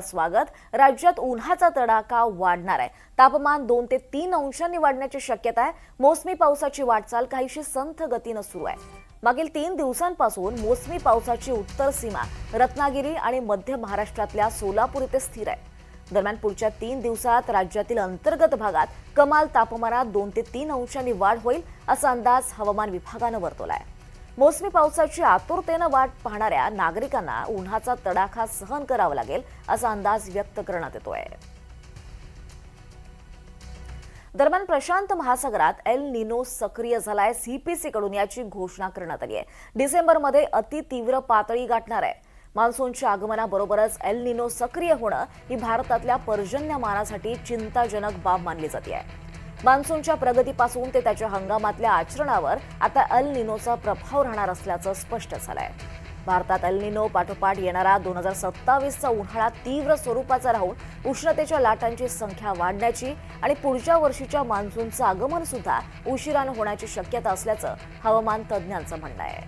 स्वागत. राज्यात उन्हाचा तडाखा वाढणार आहे. तापमान 2 ते 3 अंशांनी वाढण्याची शक्यता आहे. मोसमी पावसाची वाटचाल काहीशी संथ गतीने सुरू आहे. मागील 3 दिवसांपासून मोसमी पावसाची उत्तर सीमा रत्नागिरी आणि मध्य महाराष्ट्रातल्या सोलापूर इथे स्थिर आहे. दरम्यान पुढच्या 3 दिवसात राज्यातील अंतर्गत भागात कमाल तापमानात 2 ते 3 अंशांनी वाढ होईल असा अंदाज हवामान विभागानं वर्तवलाय. मोसमी पावसाची आतुरतेने वाट पाहणाऱ्या नागरिकांना उन्हाचा तडाखा सहन करावा लागेल असा अंदाज व्यक्त करण्यात येतोय. दरम्यान प्रशांत महासागरात एल निनो सक्रिय झालाय. सीपीसी कडून याची घोषणा करण्यात आली आहे. डिसेंबरमध्ये अतितीव्र पातळी गाठणार आहे. मान्सूनच्या आगमनाबरोबरच एल निनो सक्रिय होणं ही भारतातल्या पर्जन्यमानासाठी चिंताजनक बाब मानली जाते. मान्सूनच्या प्रगतीपासून ते त्याच्या हंगामातल्या आचरणावर आता एल निनोचा प्रभाव राहणार असल्याचं स्पष्ट झालंय. भारतात एल निनो पाठोपाठ येणारा 2027चा उन्हाळा तीव्र स्वरूपाचा राहून उष्णतेच्या लाटांची संख्या वाढण्याची आणि पुढच्या वर्षीच्या मान्सूनचं आगमन सुद्धा उशिरानं होण्याची शक्यता असल्याचं हवामान तज्ज्ञांचं म्हणणं आहे.